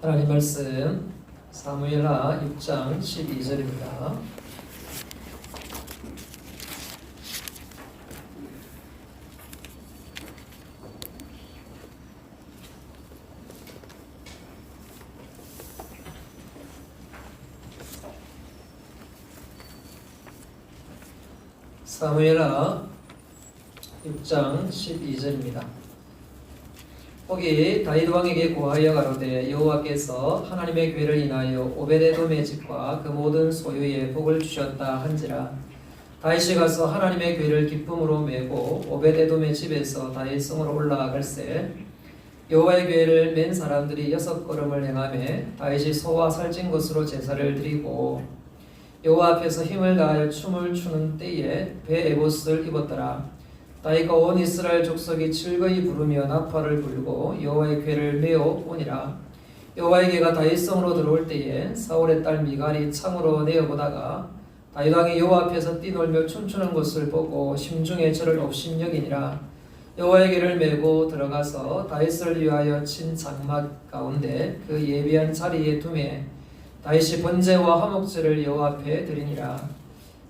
하나님 말씀 사무엘하 6장 12절입니다. 사무엘하 6장 12절입니다. 거기 다윗 왕에게 고하여 가로되 여호와께서 하나님의 괴를 인하여 오벳에돔의 집과 그 모든 소유에 복을 주셨다 한지라. 다윗이 가서 하나님의 괴를 기쁨으로 메고 오벳에돔의 집에서 다윗 성으로 올라갈새 여호와의 괴를 맨 사람들이 6걸음을 행하며 다윗이 소와 살찐 것으로 제사를 드리고 여호와 앞에서 힘을 다하여 춤을 추는 때에 배 에봇을 입었더라. 다윗과 온 이스라엘 족속이 즐거이 부르며 나팔을 불고 여호와의 괴를 메어 오니라. 여호와의 괴가 다윗 성으로 들어올 때에 사울의 딸 미갈이 창으로 내어보다가 다윗 왕이 여호와 앞에서 뛰놀며 춤추는 것을 보고 심중에 저를 업신여기니라. 여호와의 괴를 메고 들어가서 다윗을 위하여 친 장막 가운데 그 예비한 자리에 두매 다윗이 번제와 화목제를 여호와 앞에 드리니라.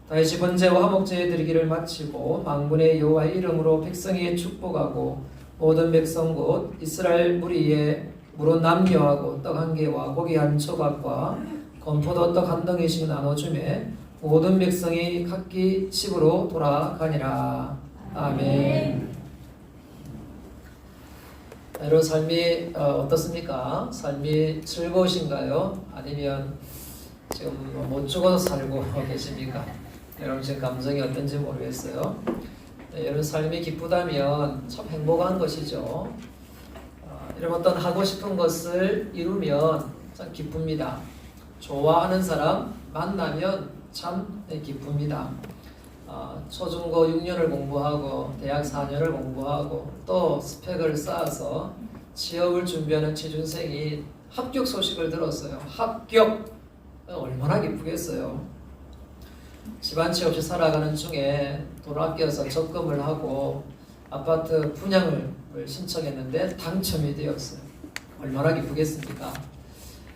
다윗이 번제와 화목제에 드리기를 마치고 만군의 여호와의 이름으로 백성이 축복하고 모든 백성 곧 이스라엘 무리에 무로 남녀하고 떡 한 개와 고기 한 조각과 건포도 떡 한 덩이씩 나눠주매 모든 백성이 각기 집으로 돌아가니라. 아멘. 여러분 삶이 어떻습니까? 삶이 즐거우신가요? 아니면 지금 못 죽어서 살고 계십니까? 여러분 지금 감정이 어떤지 모르겠어요. 여러분 삶이 기쁘다면 참 행복한 것이죠. 여러분 어떤 하고 싶은 것을 이루면 참 기쁩니다. 좋아하는 사람 만나면 참 기쁩니다. 초중고 6년을 공부하고 대학 4년을 공부하고 또 스펙을 쌓아서 취업을 준비하는 취준생이 합격 소식을 들었어요. 합격! 얼마나 기쁘겠어요. 집안채 없이 살아가는 중에 돈 아껴서 적금을 하고 아파트 분양을 신청했는데 당첨이 되었어요. 얼마나 기쁘겠습니까?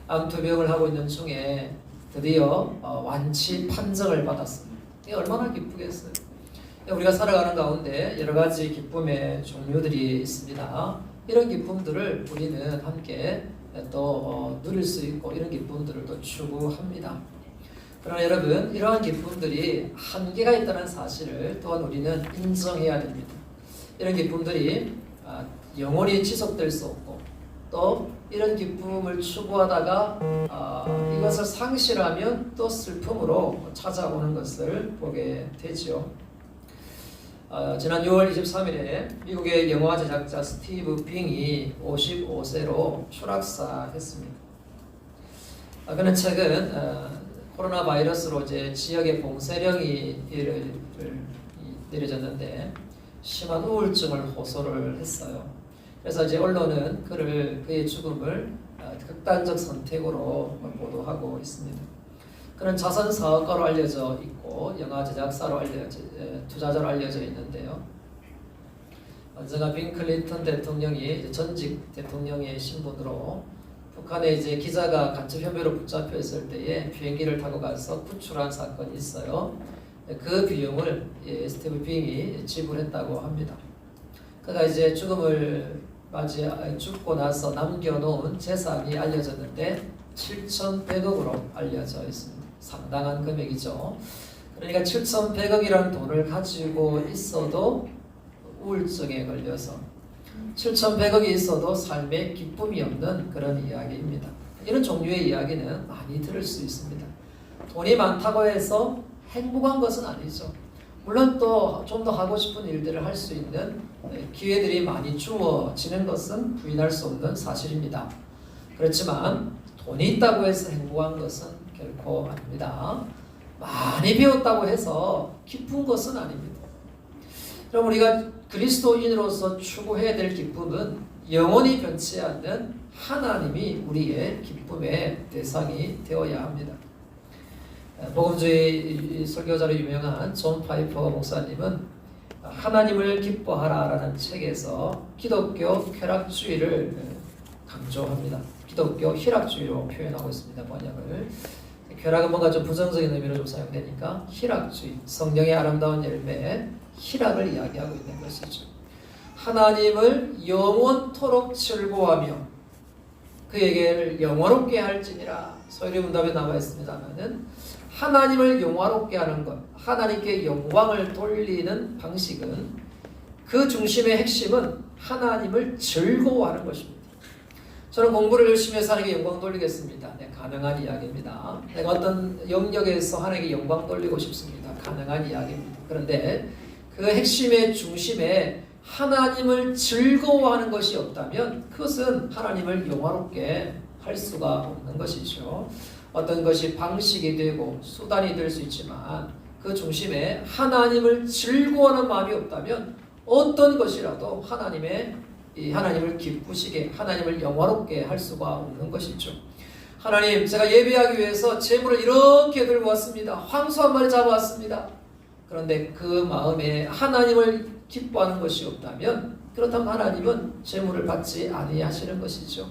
암투병을 하고 있는 중에 드디어 완치 판정을 받았어요. 이게 얼마나 기쁘겠어요. 우리가 살아가는 가운데 여러 가지 기쁨의 종류들이 있습니다. 이런 기쁨들을 우리는 함께 또 누릴 수 있고 이런 기쁨들을 또 추구합니다. 그러나 여러분 이러한 기쁨들이 한계가 있다는 사실을 또한 우리는 인정해야 됩니다. 이런 기쁨들이 영원히 지속될 수 없고 또 이런 기쁨을 추구하다가 이것을 상실하면 또 슬픔으로 찾아오는 것을 보게 되죠. 지난 6월 23일에 미국의 영화 제작자 스티브 빙이 55세로 추락사했습니다. 그는 최근 코로나 바이러스로 이제 지역에 봉쇄령이 내려졌는데 심한 우울증을 호소를 했어요. 그래서 이제 언론은 그의 죽음을 극단적 선택으로 보도하고 있습니다. 그는 자선 사업가로 알려져 있고 영화 제작사로 투자자로 알려져 있는데요. 언젠가 빈 클린턴 대통령이 전직 대통령의 신분으로 북한에 이제 기자가 간첩 혐의로 붙잡혀 있을 때에 비행기를 타고 가서 구출한 사건이 있어요. 그 비용을 스티브 빙이 지불했다고 합니다. 그가 이제 죽고 나서 남겨놓은 재산이 알려졌는데 7,100억으로 알려져 있습니다. 상당한 금액이죠. 그러니까 7,100억이라는 돈을 가지고 있어도 우울증에 걸려서 7,100억이 있어도 삶에 기쁨이 없는 그런 이야기입니다. 이런 종류의 이야기는 많이 들을 수 있습니다. 돈이 많다고 해서 행복한 것은 아니죠. 물론 또 좀 더 하고 싶은 일들을 할 수 있는 기회들이 많이 주어지는 것은 부인할 수 없는 사실입니다. 그렇지만 돈이 있다고 해서 행복한 것은 결코 아닙니다. 많이 배웠다고 해서 기쁜 것은 아닙니다. 그럼 우리가 그리스도인으로서 추구해야 될 기쁨은 영원히 변치 않는 하나님이 우리의 기쁨의 대상이 되어야 합니다. 복음주의 설교자로 유명한 존 파이퍼 목사님은 하나님을 기뻐하라라는 책에서 기독교 쾌락주의를 강조합니다. 기독교 희락주의로 표현하고 있습니다. 번역을. 쾌락은 뭔가 좀 부정적인 의미로 좀 사용되니까 희락주의, 성령의 아름다운 열매, 희락을 이야기하고 있는 것이죠. 하나님을 영원토록 즐거워하며 그에게를 영화롭게 할지니라. 소요리 문답에 나와 있습니다만은 하나님을 영화롭게 하는 것, 하나님께 영광을 돌리는 방식은 그 중심의 핵심은 하나님을 즐거워하는 것입니다. 저는 공부를 열심히 해서 하나님께 영광 돌리겠습니다. 네, 가능한 이야기입니다. 내가 어떤 영역에서 하나님께 영광 돌리고 싶습니다. 가능한 이야기입니다. 그런데 그 핵심의 중심에 하나님을 즐거워하는 것이 없다면 그것은 하나님을 영화롭게 할 수가 없는 것이죠. 어떤 것이 방식이 되고 수단이 될 수 있지만 그 중심에 하나님을 즐거워하는 마음이 없다면 어떤 것이라도 하나님을 기쁘시게, 하나님을 영화롭게 할 수가 없는 것이죠. 하나님, 제가 예배하기 위해서 제물을 이렇게 들고 왔습니다. 황소 한 마리 잡아왔습니다. 그런데 그 마음에 하나님을 기뻐하는 것이 없다면 그렇다면 하나님은 제물을 받지 아니하시는 것이죠.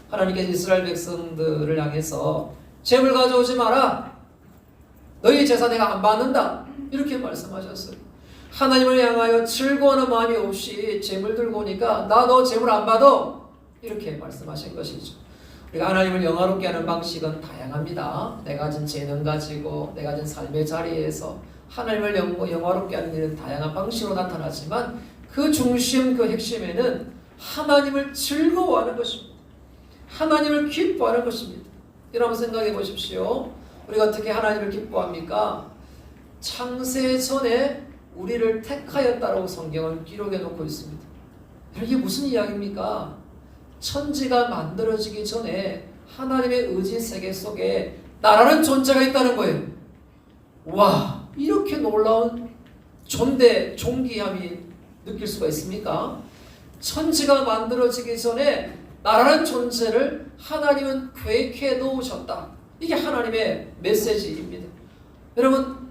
하나님께서 이스라엘 백성들을 향해서 제물 가져오지 마라. 너희 제사 내가 안 받는다. 이렇게 말씀하셨어요. 하나님을 향하여 즐거워하는 마음이 없이 제물 들고 오니까 나 너 제물 안 받아. 이렇게 말씀하신 것이죠. 우리가 하나님을 영화롭게 하는 방식은 다양합니다. 내가 가진 재능 가지고 내가 가진 삶의 자리에서 하나님을 영화롭게 하는 일은 다양한 방식으로 나타나지만 그 중심, 그 핵심에는 하나님을 즐거워하는 것입니다. 하나님을 기뻐하는 것입니다. 여러분 생각해 보십시오. 우리가 어떻게 하나님을 기뻐합니까? 창세 전에 우리를 택하였다라고 성경은 기록해 놓고 있습니다. 이게 무슨 이야기입니까? 천지가 만들어지기 전에 하나님의 의지 세계 속에 나라는 존재가 있다는 거예요. 와, 이렇게 놀라운 존귀함이 느낄 수가 있습니까? 천지가 만들어지기 전에 나라는 존재를 하나님은 계획해 놓으셨다. 이게 하나님의 메시지입니다. 여러분,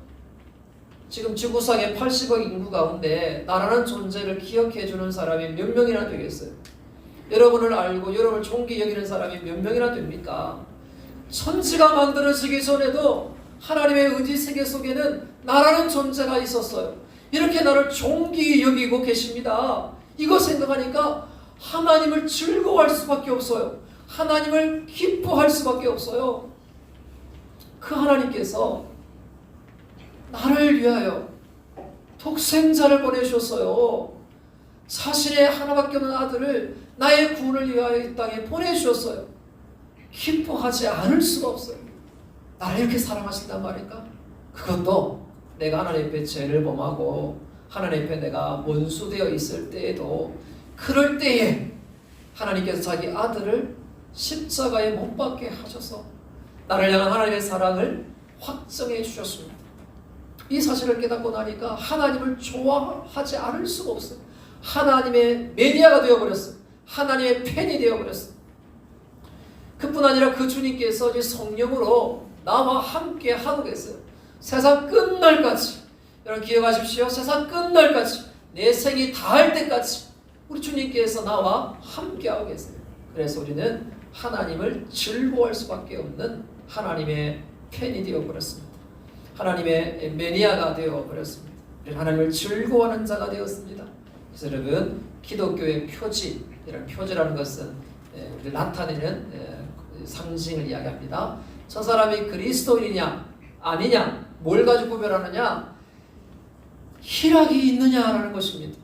지금 지구상의 80억 인구 가운데 나라는 존재를 기억해 주는 사람이 몇 명이나 되겠어요? 여러분을 알고 여러분을 존귀 여기는 사람이 몇 명이나 됩니까? 천지가 만들어지기 전에도 하나님의 의지 세계 속에는 나라는 존재가 있었어요. 이렇게 나를 존귀 여기고 계십니다. 이거 생각하니까 하나님을 즐거워할 수밖에 없어요. 하나님을 기뻐할 수밖에 없어요. 그 하나님께서 나를 위하여 독생자를 보내주셨어요. 자신의 하나밖에 없는 아들을 나의 구원을 위하여 이 땅에 보내주셨어요. 기뻐하지 않을 수가 없어요. 나를 이렇게 사랑하신단 말일까? 그것도 내가 하나님 앞에 죄를 범하고 하나님 앞에 내가 원수되어 있을 때에도 그럴 때에 하나님께서 자기 아들을 십자가에 못 박게 하셔서 나를 향한 하나님의 사랑을 확정해 주셨습니다. 이 사실을 깨닫고 나니까 하나님을 좋아하지 않을 수가 없어요. 하나님의 매니아가 되어버렸어요. 하나님의 팬이 되어버렸어요. 그뿐 아니라 그 주님께서 이제 성령으로 나와 함께 하고 계세요. 세상 끝날까지, 여러분 기억하십시오. 세상 끝날까지, 내 생이 다할 때까지 우리 주님께서 나와 함께 하고 계세요. 그래서 우리는 하나님을 즐거워할 수밖에 없는 하나님의 팬이 되어버렸습니다. 하나님의 매니아가 되어버렸습니다. 우리는 하나님을 즐거워하는 자가 되었습니다. 그래서 여러분, 기독교의 표지, 이런 표지라는 것은 우리를 나타내는 상징을 이야기합니다. 저 사람이 그리스도인이냐 아니냐, 뭘 가지고 구별하느냐? 희락이 있느냐라는 것입니다.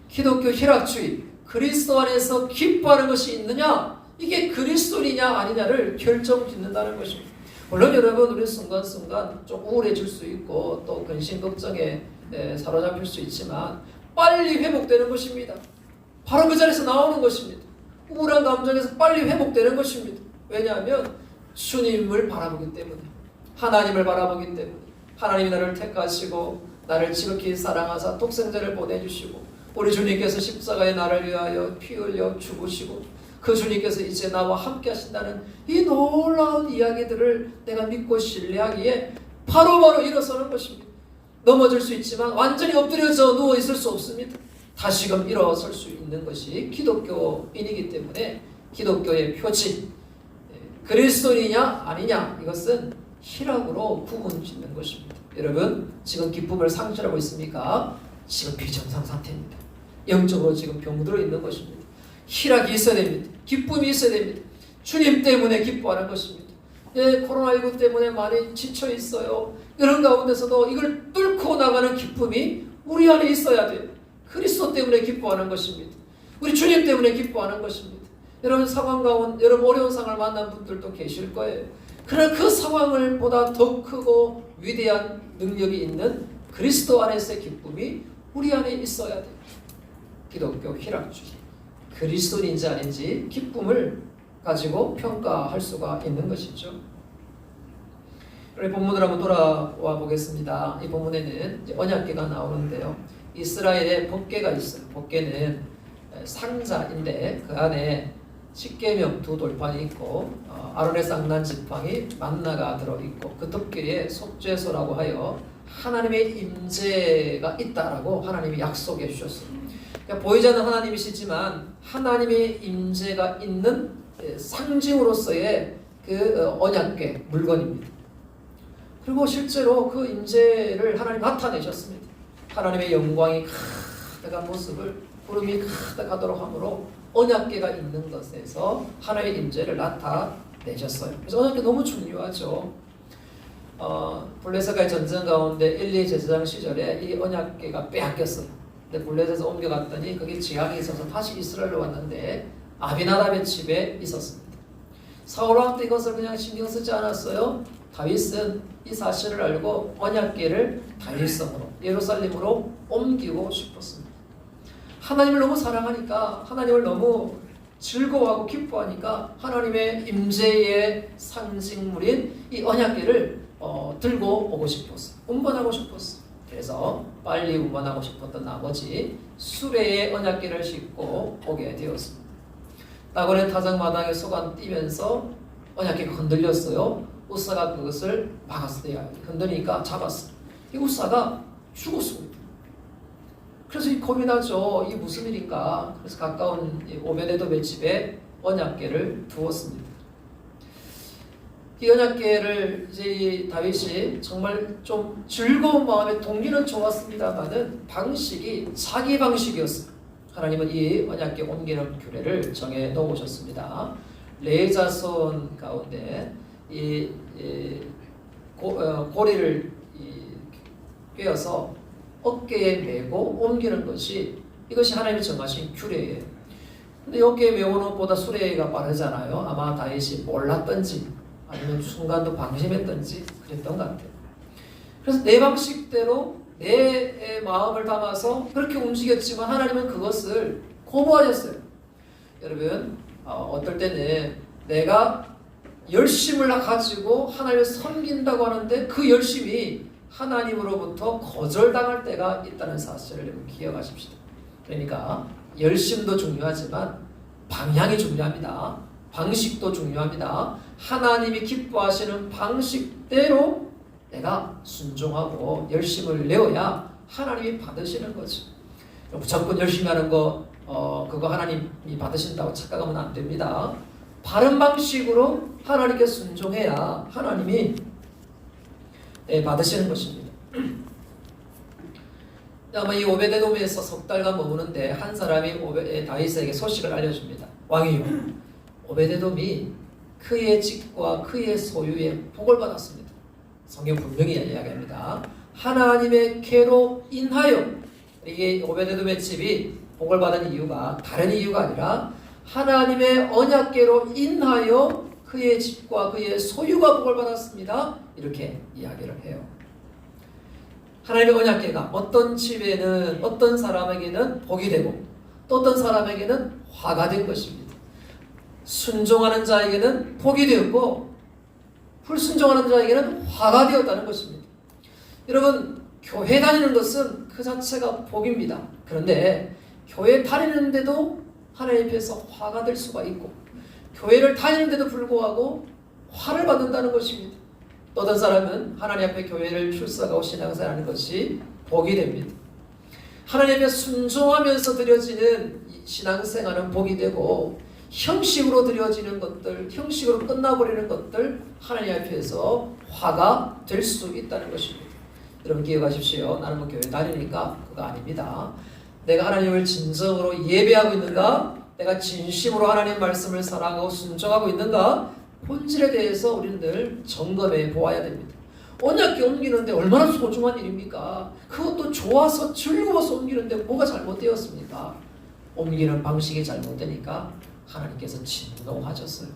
기독교 희락주의, 그리스도 안에서 기뻐하는 것이 있느냐, 이게 그리스도인이냐 아니냐를 결정짓는다는 것입니다. 물론 여러분, 우리 순간순간 좀 우울해질 수 있고 또 근심 걱정에 사로잡힐 수 있지만 빨리 회복되는 것입니다. 바로 그 자리에서 나오는 것입니다. 우울한 감정에서 빨리 회복되는 것입니다. 왜냐하면 주님을 바라보기 때문에, 하나님을 바라보기 때문에, 하나님이 나를 택하시고 나를 지극히 사랑하사 독생자를 보내주시고 우리 주님께서 십자가에 나를 위하여 피 흘려 죽으시고 그 주님께서 이제 나와 함께 하신다는 이 놀라운 이야기들을 내가 믿고 신뢰하기에 바로바로 일어서는 것입니다. 넘어질 수 있지만 완전히 엎드려져 누워 있을 수 없습니다. 다시금 일어설 수 있는 것이 기독교인이기 때문에 기독교의 표지, 그리스도인이냐 아니냐, 이것은 희락으로 구분짓는 것입니다. 여러분, 지금 기쁨을 상실하고 있습니까? 지금 비정상 상태입니다. 영적으로 지금 병들어 있는 것입니다. 희락이 있어야 됩니다. 기쁨이 있어야 됩니다. 주님 때문에 기뻐하는 것입니다. 코로나19 때문에 많이 지쳐 있어요. 이런 가운데서도 이걸 뚫고 나가는 기쁨이 우리 안에 있어야 돼요. 그리스도 때문에 기뻐하는 것입니다. 우리 주님 때문에 기뻐하는 것입니다. 여러분 상황 가운데, 여러분 어려운 상황을 만난 분들도 계실 거예요. 그러나 그 상황을 보다 더 크고 위대한 능력이 있는 그리스도 안에서의 기쁨이 우리 안에 있어야 돼요. 기독교 희락주의, 그리스도인인지 아닌지 기쁨을 가지고 평가할 수가 있는 것이죠. 우리 본문으로 한번 돌아와 보겠습니다. 이 본문에는 언약궤가 나오는데요. 이스라엘에 법궤가 있어요. 법궤는 상자인데 그 안에 십계명 두 돌판이 있고 아론의 쌍난 지팡이 만나가 들어있고 그 덮개에 속죄소라고 하여 하나님의 임재가 있다라고 하나님이 약속해 주셨어요. 그러니까 보이지 않는 하나님이시지만 하나님의 임재가 있는 상징으로서의 그 언약궤 물건입니다. 그리고 실제로 그 임재를 하나님 나타내셨습니다. 하나님의 영광이 가득한 모습을 구름이 가득하도록 함으로 언약궤가 있는 것에서 하나님의 임재를 나타내셨어요. 그래서 언약궤 너무 중요하죠. 블레셋과의 전쟁 가운데 엘리 제사장 시절에 이 언약궤가 빼앗겼어요. 근데 블레셋에서 옮겨갔더니 그게 지향이 있어서 다시 이스라엘로 왔는데 아비나답의 집에 있었습니다. 사울 왕도 이것을 그냥 신경 쓰지 않았어요. 다윗은 이 사실을 알고 언약궤를 다윗성으로 예루살렘으로 옮기고 싶었습니다. 하나님을 너무 사랑하니까, 하나님을 너무 즐거워하고 기뻐하니까 하나님의 임재의 상징물인 이 언약궤를 들고 오고 싶었어요. 운반하고 싶었어요. 그래서 빨리 운반하고 싶었던 나머지 수레에 언약궤를 싣고 오게 되었습니다. 나그네 타작마당에 소가 뛰면서 언약궤가 흔들렸어요. 우사가 그것을 막았어요. 흔드니까 잡았어요. 이 우사가 죽었습니다. 그래서 고민하죠. 이게 무슨 일인가. 그래서 가까운 오베데돔의 집에 언약궤를 두었습니다. 이 언약궤를 이제 다윗이 정말 좀 즐거운 마음에 동기는 좋았습니다만은 방식이 자기 방식이었어요. 하나님은 이 언약궤 옮기는 규례를 정해 놓으셨습니다. 레위 자손 가운데 고리를 꿰어서 어깨에 메고 옮기는 것이, 이것이 하나님이 정하신 규례예요. 근데 어깨에 메우는 것보다 수레가 빠르잖아요. 아마 다윗이 몰랐던지 아니면 순간도 방심했던지 그랬던 것 같아요. 그래서 내 방식대로 내 마음을 담아서 그렇게 움직였지만 하나님은 그것을 거부하셨어요. 여러분, 어떨 때는 내가 열심을 가지고 하나님을 섬긴다고 하는데 그 열심이 하나님으로부터 거절당할 때가 있다는 사실을 기억하십시오. 그러니까 열심도 중요하지만 방향이 중요합니다. 방식도 중요합니다. 하나님이 기뻐하시는 방식대로 내가 순종하고 열심을 내어야 하나님이 받으시는 거죠. 무조건 열심히 하는 거 그거 하나님이 받으신다고 착각하면 안 됩니다. 바른 방식으로 하나님께 순종해야 하나님이 받으시는 것입니다. 아마 이 오베데돔에서 석 달간 머무는데 한 사람이 다윗에게 소식을 알려줍니다. 왕이요, 오베데돔이 그의 집과 그의 소유에 복을 받았습니다. 성경 분명히 이야기합니다. 하나님의 궤로 인하여, 이게 오베데돔의 집이 복을 받은 이유가 다른 이유가 아니라 하나님의 언약궤로 인하여 그의 집과 그의 소유가 복을 받았습니다. 이렇게 이야기를 해요. 하나님의 언약궤가 어떤 집에는, 어떤 사람에게는 복이 되고 또 어떤 사람에게는 화가 된 것입니다. 순종하는 자에게는 복이 되었고 불순종하는 자에게는 화가 되었다는 것입니다. 여러분, 교회 다니는 것은 그 자체가 복입니다. 그런데 교회 다니는데도 하나님 앞에서 화가 될 수가 있고, 교회를 다니는데도 불구하고 화를 받는다는 것입니다. 또 어떤 사람은 하나님 앞에 교회를 출석하고 신앙생활하는 것이 복이 됩니다. 하나님 앞에 순종하면서 드려지는 신앙생활은 복이 되고, 형식으로 드려지는 것들, 형식으로 끝나버리는 것들 하나님 앞에서 화가 될 수 있다는 것입니다. 여러분 기억하십시오. 나는 뭐 교회 다니니까 그거 아닙니다. 내가 하나님을 진정으로 예배하고 있는가? 내가 진심으로 하나님 말씀을 사랑하고 순종하고 있는가? 본질에 대해서 우리는 늘 점검해 보아야 됩니다. 언약궤 옮기는데 얼마나 소중한 일입니까? 그것도 좋아서 즐거워서 옮기는데 뭐가 잘못되었습니까? 옮기는 방식이 잘못되니까 하나님께서 진노하셨어요.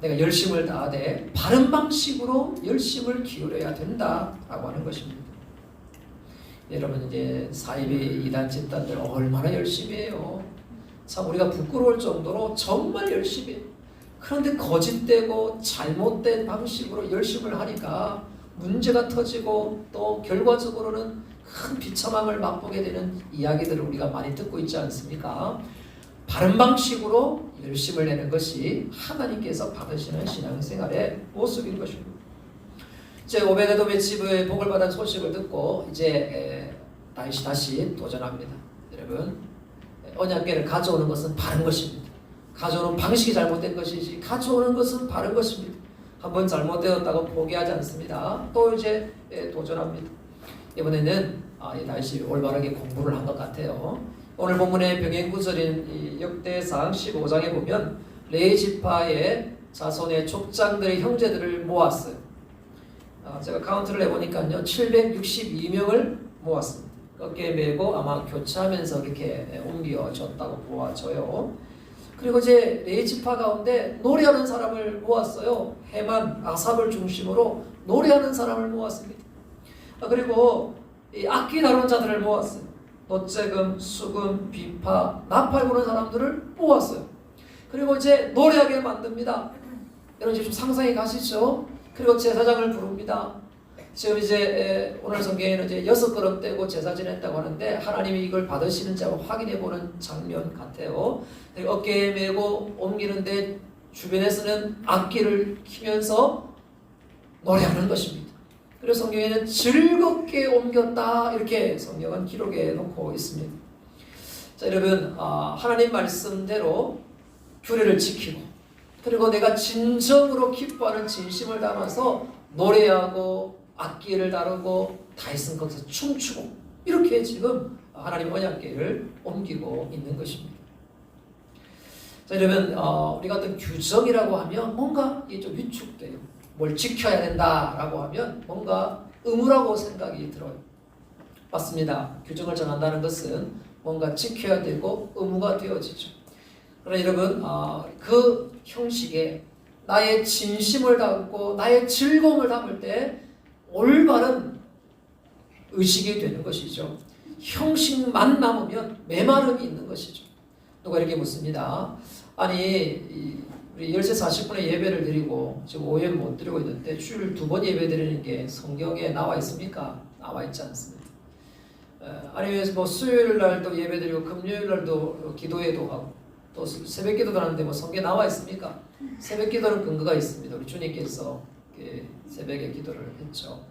내가 열심을 다하되 바른 방식으로 열심을 기울여야 된다라고 하는 것입니다. 여러분 이제 사이비 이단 집단들 얼마나 열심히 해요. 참 우리가 부끄러울 정도로 정말 열심히 해요. 그런데 거짓되고 잘못된 방식으로 열심을 하니까 문제가 터지고 또 결과적으로는 큰 비참함을 맛보게 되는 이야기들을 우리가 많이 듣고 있지 않습니까? 바른 방식으로 열심을 내는 것이 하나님께서 받으시는 신앙생활의 모습인 것입니다. 이제 오베데돔의 집의 복을 받은 소식을 듣고 이제 다시 도전합니다. 여러분 언약궤를 가져오는 것은 바른 것입니다. 가져오는 방식이 잘못된 것이지 가져오는 것은 바른 것입니다. 한번 잘못되었다고 포기하지 않습니다. 또 이제 도전합니다. 이번에는 다시 올바르게 공부를 한 것 같아요. 오늘 본문의 병행구절인 역대상 15장에 보면 레위 지파의 자손의 족장들의 형제들을 모았어요. 제가 카운트를 해보니까요 762명을 모았습니다. 어깨에 메고 아마 교체하면서 이렇게 옮겨졌다고 보아져요. 그리고 이제 레위 지파 가운데 노래하는 사람을 모았어요. 헤만, 아삽을 중심으로 노래하는 사람을 모았습니다. 그리고 이 악기 다루는 자들을 모았어요. 노재금, 수금, 비파, 나팔 부는 사람들을 모았어요. 그리고 이제 노래하게 만듭니다. 여러분 지금 상상이 가시죠? 그리고 제사장을 부릅니다. 지금 이제 오늘 성경에는 이제 6그릇 떼고 제사 지냈다고 하는데 하나님이 이걸 받으시는지 확인해 보는 장면 같아요. 어깨에 메고 옮기는데 주변에서는 악기를 키면서 노래하는 것입니다. 그리고 성경에는 즐겁게 옮겼다 이렇게 성경은 기록해 놓고 있습니다. 자 여러분 하나님 말씀대로 규례를 지키고 그리고 내가 진정으로 기뻐하는 진심을 담아서 노래하고 악기를 다루고 다 있은 거기서 춤추고 이렇게 지금 하나님 언약궤를 옮기고 있는 것입니다. 자 여러분 우리가 어떤 규정이라고 하면 뭔가 이게 좀 위축돼요. 뭘 지켜야 된다라고 하면 뭔가 의무라고 생각이 들어요. 맞습니다. 규정을 정한다는 것은 뭔가 지켜야 되고 의무가 되어지죠. 그러나 여러분 그 형식에 나의 진심을 담고 나의 즐거움을 담을 때 올바른 의식이 되는 것이죠. 형식만 남으면 메마름이 있는 것이죠. 누가 이렇게 묻습니다. 아니 우리 10시 40분에 예배를 드리고 지금 오후에 못 드리고 있는데 주일 2번 예배 드리는 게 성경에 나와 있습니까? 나와 있지 않습니다. 아니면 뭐 수요일 날도 예배 드리고 금요일 날도 기도회도 하고 또 새벽 기도도 하는데 뭐 성경에 나와 있습니까? 새벽 기도는 근거가 있습니다. 우리 주님께서 새벽에 기도를 했죠.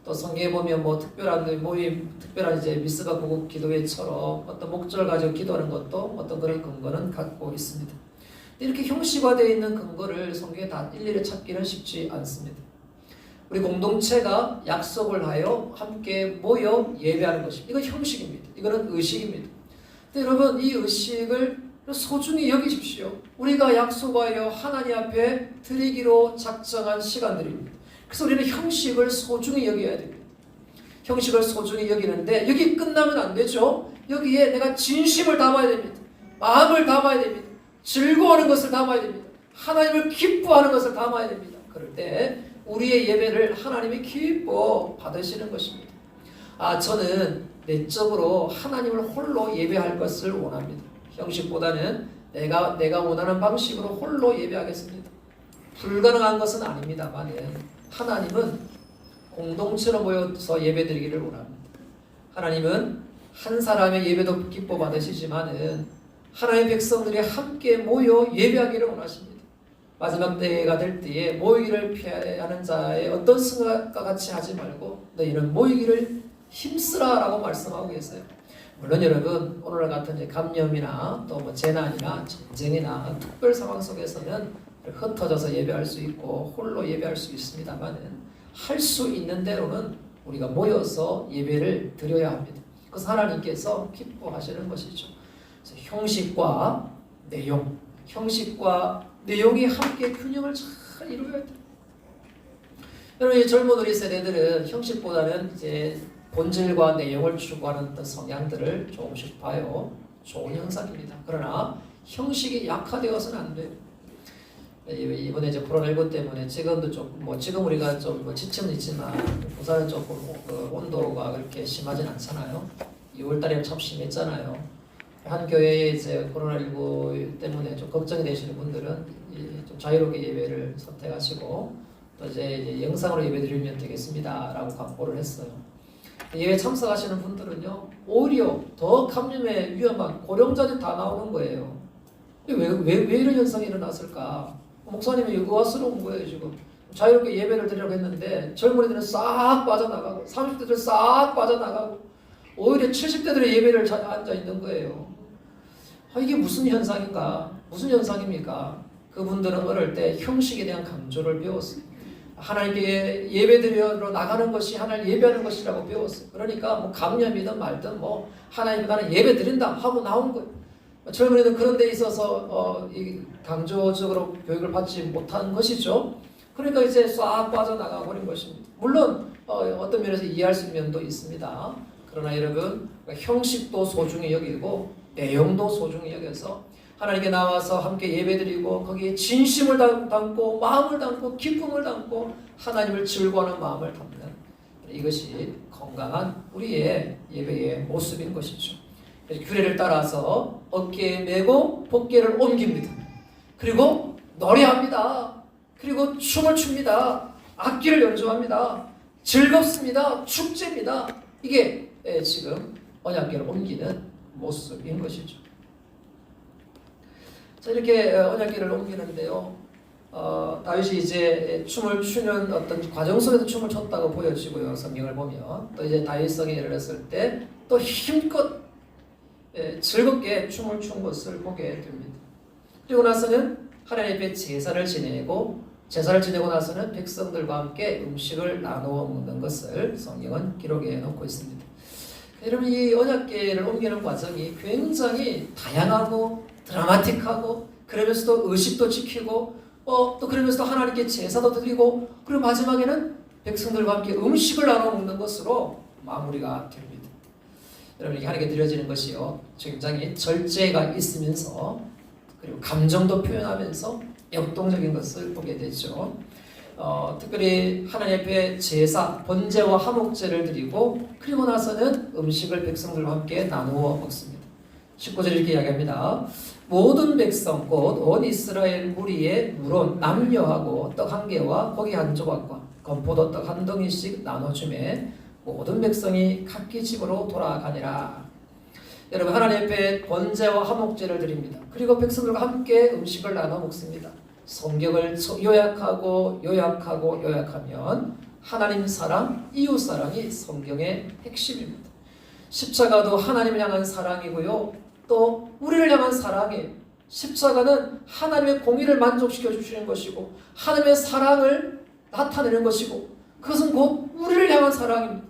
또 성경에 보면 뭐 특별한 모임, 특별한 이제 미스바 고국 기도회처럼 어떤 목적을 가지고 기도하는 것도 어떤 그런 근거는 갖고 있습니다. 이렇게 형식화되어 있는 근거를 성경에 다 일일이 찾기는 쉽지 않습니다. 우리 공동체가 약속을 하여 함께 모여 예배하는 것입니다. 이건 형식입니다. 이거는 의식입니다. 근데 여러분 이 의식을 소중히 여기십시오. 우리가 약속하여 하나님 앞에 드리기로 작정한 시간들입니다. 그래서 우리는 형식을 소중히 여겨야 됩니다. 형식을 소중히 여기는데 여기 끝나면 안 되죠. 여기에 내가 진심을 담아야 됩니다. 마음을 담아야 됩니다. 즐거워하는 것을 담아야 됩니다. 하나님을 기뻐하는 것을 담아야 됩니다. 그럴 때 우리의 예배를 하나님이 기뻐 받으시는 것입니다. 저는 내적으로 하나님을 홀로 예배할 것을 원합니다. 형식보다는 내가 원하는 방식으로 홀로 예배하겠습니다. 불가능한 것은 아닙니다만 하나님은 공동체로 모여서 예배드리기를 원합니다. 하나님은 한 사람의 예배도 기뻐 받으시지만은 하나님의 백성들이 함께 모여 예배하기를 원하십니다. 마지막 때가 될 때에 모이기를 피하는 자의 어떤 생각과 같이 하지 말고 너희는 모이기를 힘쓰라라고 말씀하고 계세요. 물론 여러분 오늘 같은 이제 감염이나 또 뭐 재난이나 전쟁이나 특별 상황 속에서는 흩어져서 예배할 수 있고 홀로 예배할 수 있습니다만은 할 수 있는 대로는 우리가 모여서 예배를 드려야 합니다. 그래서 하나님께서 기뻐하시는 것이죠. 그래서 형식과 내용, 형식과 내용이 함께 균형을 잘 이루어야 돼요. 여러분 이 젊은 우리 세대들은 형식보다는 이제 본질과 내용을 추구하는 어떤 성향들을 조금씩 봐요. 좋은 현상입니다. 그러나 형식이 약화되어서는 안 돼요. 이번에 이제 코로나19 때문에 지금도 조금 지금 우리가 좀 지침은 있지만 부산은 조금 온도가 그렇게 심하진 않잖아요. 2월달에 참 심했잖아요. 한 교회에 이제 코로나19 때문에 좀 걱정이 되시는 분들은 좀 자유롭게 예배를 선택하시고 또 이제 영상으로 예배드리면 되겠습니다라고 광고를 했어요. 예배 참석하시는 분들은요 오히려 더 감염에 위험한 고령자들 다 나오는 거예요. 왜 이런 현상이 일어났을까? 목사님이 의아스러운 거예요. 지금 자유롭게 예배를 드리려고 했는데 젊은이들은 싹 빠져나가고 30대들 싹 빠져나가고 오히려 70대들의 예배를 앉아 있는 거예요. 이게 무슨 현상인가? 무슨 현상입니까? 그분들은 어릴 때 형식에 대한 강조를 배웠어요. 하나님께 예배드리러 나가는 것이 하나님 예배하는 것이라고 배웠어요. 그러니까 뭐 감염이든 말든 뭐 하나님 나는 예배드린다 하고 나온 거예요. 젊은이는 그런 데 있어서 강조적으로 교육을 받지 못한 것이죠. 그러니까 이제 싹 빠져나가 버린 것입니다. 물론 어떤 면에서 이해할 수 있는 면도 있습니다. 그러나 여러분 형식도 소중히 여기고 내용도 소중히 여겨서 하나님께 나와서 함께 예배드리고 거기에 진심을 담고 마음을 담고 기쁨을 담고 하나님을 즐거워하는 마음을 담는 이것이 건강한 우리의 예배의 모습인 것이죠. 규례를 따라서 어깨에 메고 복개를 옮깁니다. 그리고 노래합니다. 그리고 춤을 춥니다. 악기를 연주합니다. 즐겁습니다. 축제입니다. 이게 지금 언약궤를 옮기는 모습인 것이죠. 자, 이렇게 언약궤를 옮기는데요. 다윗이 이제 춤을 추는 어떤 과정 속에서 춤을 췄다고 보여지고요. 성경을 보면 또 이제 다윗성에 이르렀을 때 또 힘껏 즐겁게 춤을 춘 것을 보게 됩니다. 그리고 나서는 하나님 앞에 제사를 지내고 나서는 백성들과 함께 음식을 나누어 먹는 것을 성경은 기록해 놓고 있습니다. 여러분 이 언약궤를 옮기는 과정이 굉장히 다양하고 드라마틱하고 그러면서도 의식도 지키고 또 그러면서도 하나님께 제사도 드리고 그리고 마지막에는 백성들과 함께 음식을 나눠 먹는 것으로 마무리가 됩니다. 여러분 이게 하나님께 드려지는 것이요 굉장히 절제가 있으면서 그리고 감정도 표현하면서 역동적인 것을 보게 되죠. 특별히 하나님 앞에 제사, 번제와 화목제를 드리고 그리고 나서는 음식을 백성들과 함께 나누어 먹습니다. 19절 이렇게 이야기합니다. 모든 백성 곧 온 이스라엘 무리의 물은 남녀하고 떡 한 개와 고기 한 조각과 건포도 떡 한 덩이씩 나눠주매 모든 백성이 각기 집으로 돌아가니라. 여러분 하나님 앞에 번제와 화목제를 드립니다. 그리고 백성들과 함께 음식을 나눠 먹습니다. 성경을 요약하면 하나님 사랑, 이웃 사랑이 성경의 핵심입니다. 십자가도 하나님을 향한 사랑이고요. 또 우리를 향한 사랑이에요. 십자가는 하나님의 공의를 만족시켜 주시는 것이고 하나님의 사랑을 나타내는 것이고 그것은 곧 우리를 향한 사랑입니다.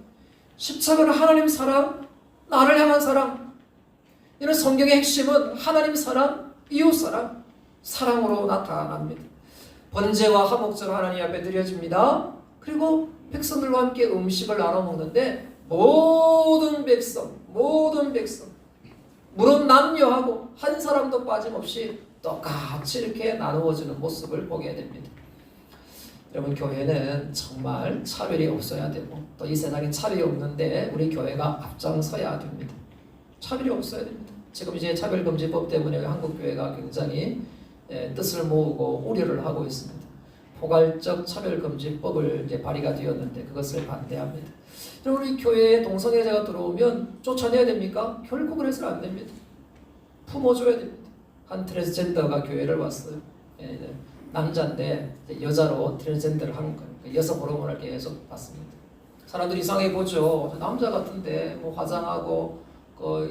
십자가는 하나님 사랑, 나를 향한 사랑. 이런 성경의 핵심은 하나님 사랑, 이웃 사랑, 사랑으로 나타납니다. 번제와 화목제로 하나님 앞에 드려집니다. 그리고 백성들과 함께 음식을 나눠 먹는데 모든 백성 물론 남녀하고 한 사람도 빠짐없이 똑같이 이렇게 나누어지는 모습을 보게 됩니다. 여러분 교회는 정말 차별이 없어야 되고 또 이 세상에 차별이 없는데 우리 교회가 앞장서야 됩니다. 차별이 없어야 됩니다. 지금 이제 차별금지법 때문에 한국 교회가 굉장히 뜻을 모으고 우려를 하고 있습니다. 포괄적 차별금지법을 이제 발의가 되었는데 그것을 반대합니다. 여러분 우리 교회에 동성애자가 들어오면 쫓아내야 됩니까? 결코 그래서는 안 됩니다. 품어줘야 됩니다. 한 트랜스젠더가 교회를 왔어요. 남자인데 여자로 트랜스젠더를 한 거예요. 여성 호르몬을 계속 받습니다. 사람들이 이상하게 보죠. 남자 같은데 뭐 화장하고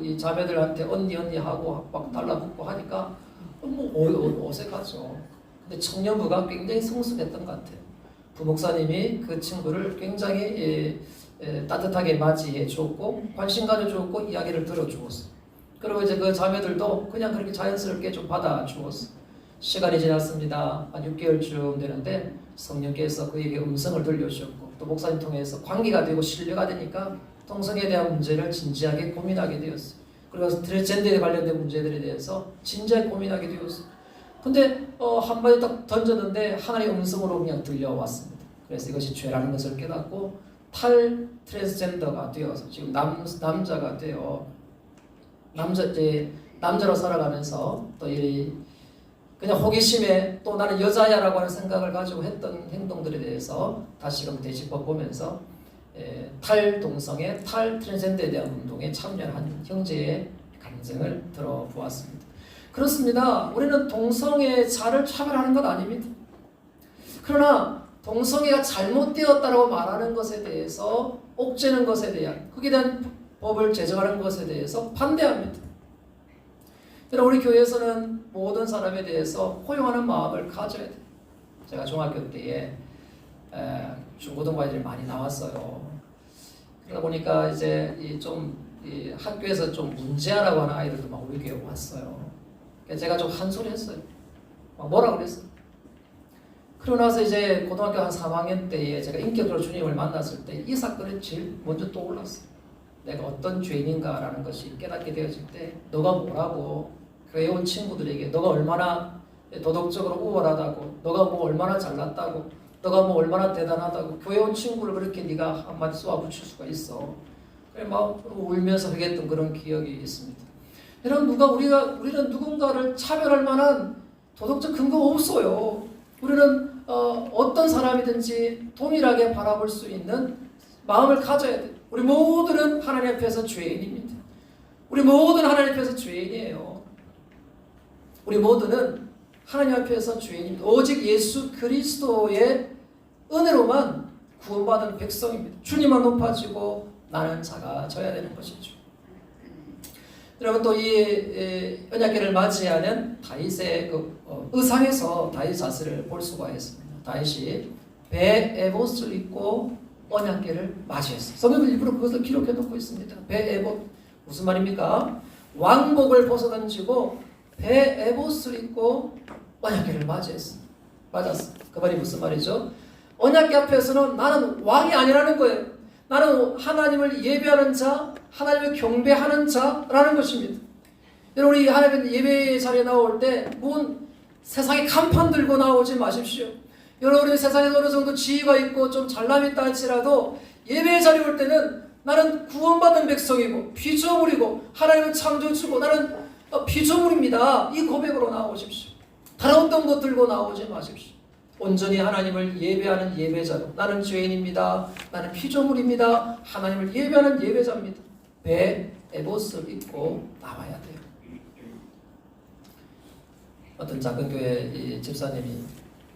이 자매들한테 언니 하고 막 달라붙고 하니까 어색하죠. 근데 청년부가 굉장히 성숙했던 것 같아요. 부목사님이 그 친구를 굉장히 따뜻하게 맞이해 주었고 관심 가져 주었고 이야기를 들어 주었어요. 그리고 이제 그 자매들도 그냥 그렇게 자연스럽게 좀 받아 주었어요. 시간이 지났습니다. 한 6개월쯤 되는데 성령께서 그에게 음성을 들려주셨고 또 목사님 통해서 관계가 되고 신뢰가 되니까 동성애에 대한 문제를 진지하게 고민하게 되었어요. 그리고 트랜스젠더에 관련된 문제들에 대해서 진지하게 고민하게 되었어요. 근데 한마디 딱 던졌는데 하나님의 음성으로 그냥 들려왔습니다. 그래서 이것이 죄라는 것을 깨닫고 트랜스젠더가 되어서 지금 남자가 되어 남자로 살아가면서 또 그냥 호기심에 또 나는 여자야라고 하는 생각을 가지고 했던 행동들에 대해서 다시금 되짚어보면서 탈동성애, 탈트랜스젠더에 대한 운동에 참여한 형제의 감정을 들어보았습니다. 그렇습니다. 우리는 동성애자를 차별하는 것 아닙니다. 그러나 동성애가 잘못되었다고 말하는 것에 대해서 옥죄는 것에 대한 거기에 대한 법을 제정하는 것에 대해서 반대합니다. 우리 교회에서는 모든 사람에 대해서 포용하는 마음을 가져야 돼요. 제가 중학교 때에 중고등부 아이들이 많이 나왔어요. 그러다 보니까 이제 이 학교에서 좀 문제아라고 하는 아이들도 막 우리 교회에 왔어요. 제가 좀 한 소리 했어요. 막 뭐라 그랬어요. 그러고 나서 이제 고등학교 한 3학년 때에 제가 인격적으로 주님을 만났을 때 이 사건이 제일 먼저 떠올랐어요. 내가 어떤 죄인인가라는 것이 깨닫게 되어질 때 너가 뭐라고 교회 온 친구들에게 너가 얼마나 도덕적으로 우월하다고 너가 뭐 얼마나 잘났다고 너가 뭐 얼마나 대단하다고 교회 온 친구를 그렇게 네가 한마디 쏘아붙일 수가 있어. 그래 막 울면서 회개했던 그런 기억이 있습니다. 여러분 우리는 누군가를 차별할 만한 도덕적 근거가 없어요. 우리는 어떤 사람이든지 동일하게 바라볼 수 있는 마음을 가져야 돼요. 우리 모두는 하나님 앞에서 죄인입니다. 우리 모두는 하나님 앞에서 죄인이에요. 우리 모두는 하나님 앞에서 죄인입니다. 오직 예수 그리스도의 은혜로만 구원받은 백성입니다. 주님만 높아지고 나는 작아져야 되는 것이죠. 여러분 또 이 언약궤를 맞이하는 다윗의 의상에서 다윗 자세를 볼 수가 있습니다. 다윗이 베에봇을 입고 언약궤를 맞이했어요. 성경은 일부러 그것을 기록해 놓고 있습니다. 베에봇 무슨 말입니까? 왕복을 벗어던지고 베에봇을 입고 언약궤를 맞이했습니다. 맞았어. 그 말이 무슨 말이죠? 언약궤 앞에서는 나는 왕이 아니라는 거예요. 나는 하나님을 예배하는 자, 하나님을 경배하는 자라는 것입니다. 여러분 우리 하나님 예배 자리에 나올 때 세상에 간판 들고 나오지 마십시오. 여러분 우리 세상에 어느 정도 지위가 있고 좀 잘남이 있다 할지라도 예배 자리에 올 때는 나는 구원받은 백성이고 피조물이고 하나님은 창조주고 나는 피조물입니다. 이 고백으로 나오십시오. 다른 어떤 것 들고 나오지 마십시오. 온전히 하나님을 예배하는 예배자로 나는 죄인입니다. 나는 피조물입니다. 하나님을 예배하는 예배자입니다. 베에봇을 입고 나와야 돼요. 어떤 작은 교회 집사님이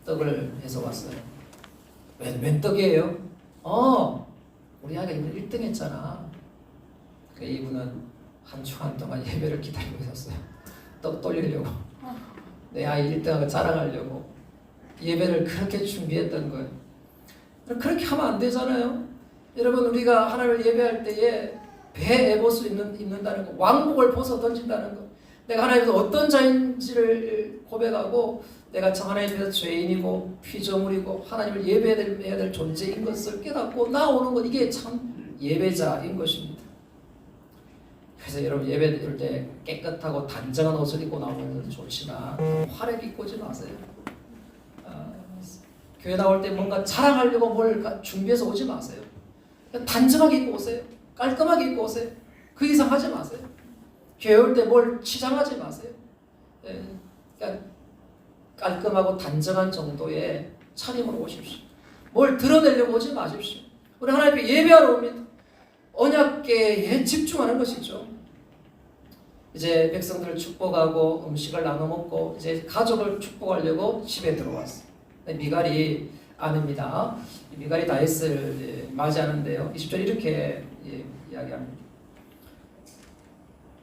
떡을 해서 왔어요. 웬 떡이에요? 우리 아이가 이번에 1등 했잖아. 이분은 한 주간 동안 예배를 기다리고 있었어요. 떡 돌리려고. 내 아이 1등하고 자랑하려고. 예배를 그렇게 준비했던 거예요. 그렇게 하면 안 되잖아요. 여러분 우리가 하나님을 예배할 때에 베에봇을 입는다는 거, 왕복을 벗어 던진다는 거, 내가 하나님께서 어떤 자인지를 고백하고 내가 참 하나님께서 죄인이고 피조물이고 하나님을 예배해야 될 존재인 것을 깨닫고 나오는 것, 이게 참 예배자인 것입니다. 그래서 여러분 예배 드릴 때 깨끗하고 단정한 옷을 입고 나오는 것은 좋지만 화려하게 입고 오지 마세요. 교회 나올 때 뭔가 자랑하려고 뭘 준비해서 오지 마세요. 그냥 단정하게 입고 오세요. 깔끔하게 입고 오세요. 그 이상 하지 마세요. 교회 올 때 뭘 치장하지 마세요. 그러니까 깔끔하고 단정한 정도의 차림으로 오십시오. 뭘 드러내려고 오지 마십시오. 우리 하나님 앞에 예배하러 옵니다. 언약궤에 집중하는 것이죠. 이제 백성들을 축복하고 음식을 나눠 먹고 이제 가족을 축복하려고 집에 들어왔어요. 미갈이 아내입니다. 미갈이 다윗을 맞이하는데요. 20절 이렇게 이야기합니다.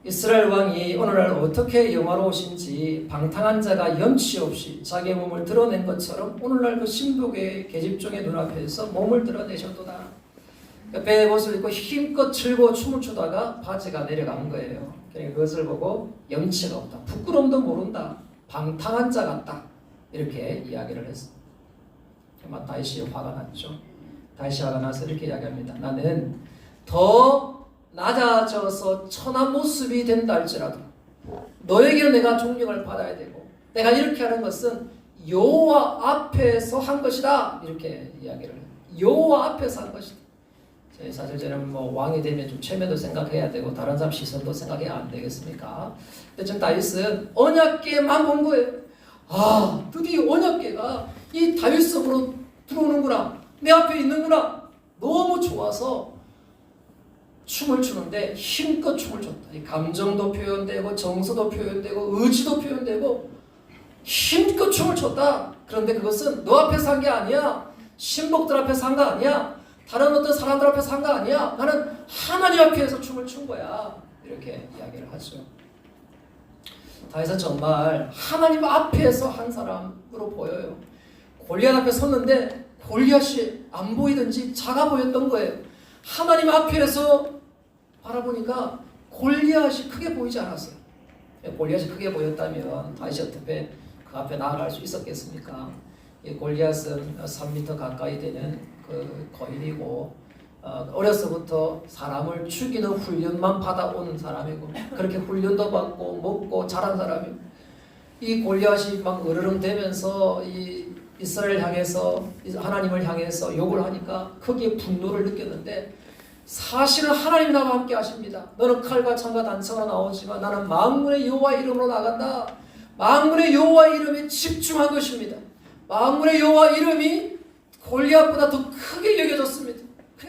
이스라엘 왕이 오늘날 어떻게 영화로우신지 방탕한 자가 염치 없이 자기의 몸을 드러낸 것처럼 오늘날 그 신복의 계집종의 눈앞에서 몸을 드러내셨도다. 배에 옷을 입고 힘껏 즐거워 춤을 추다가 바지가 내려간 거예요. 그러니까 그것을 보고 염치가 없다, 부끄러움도 모른다, 방탕한 자 같다, 이렇게 이야기를 했습니다. 다윗이 화가 났죠. 다윗이 화가 나서 이렇게 이야기합니다. 나는 더 낮아져서 천한 모습이 된다 할지라도 너에게는 내가 존경을 받아야 되고, 내가 이렇게 하는 것은 여호와 앞에서 한 것이다, 이렇게 이야기를 해요. 여호와 앞에서 한 것이다. 사실 저는 왕이 되면 좀 체면도 생각해야 되고 다른 사람 시선도 생각해야 안 되겠습니까? 근데 지금 다윗은 언약궤만 본 거예요. 드디어 언약궤가 이 다윗 성으로 들어오는구나, 내 앞에 있는구나, 너무 좋아서 춤을 추는데 힘껏 춤을 췄다. 이 감정도 표현되고 정서도 표현되고 의지도 표현되고 힘껏 춤을 췄다. 그런데 그것은 너 앞에서 한 게 아니야, 신복들 앞에서 한 거 아니야, 다른 어떤 사람들 앞에서 한 거 아니야, 나는 하나님 앞에서 춤을 춘 거야, 이렇게 이야기를 하죠. 다윗은 정말 하나님 앞에서 한 사람으로 보여요. 골리앗 앞에 섰는데 골리앗이 안 보이든지 작아 보였던 거예요. 하나님 앞에서 바라보니까 골리앗이 크게 보이지 않았어요. 골리앗이 크게 보였다면 다윗이 어떻게 그 앞에 나아갈 수 있었겠습니까? 이 골리앗은 3m 가까이 되는 그 거인이고, 어려서부터 사람을 죽이는 훈련만 받아온 사람이고, 그렇게 훈련도 받고 먹고 자란 사람이고, 이 골리앗이 막 으르렁 대면서 이 이스라엘 향해서, 하나님을 향해서 욕을 하니까 크게 분노를 느꼈는데, 사실은 하나님이 나와 함께 하십니다. 너는 칼과 창과 단창으로 나오지만 나는 만군의 여호와 이름으로 나간다. 만군의 여호와 이름에 집중한 것입니다. 만군의 여호와 이름이 골리앗보다 더 크게 여겨졌습니다.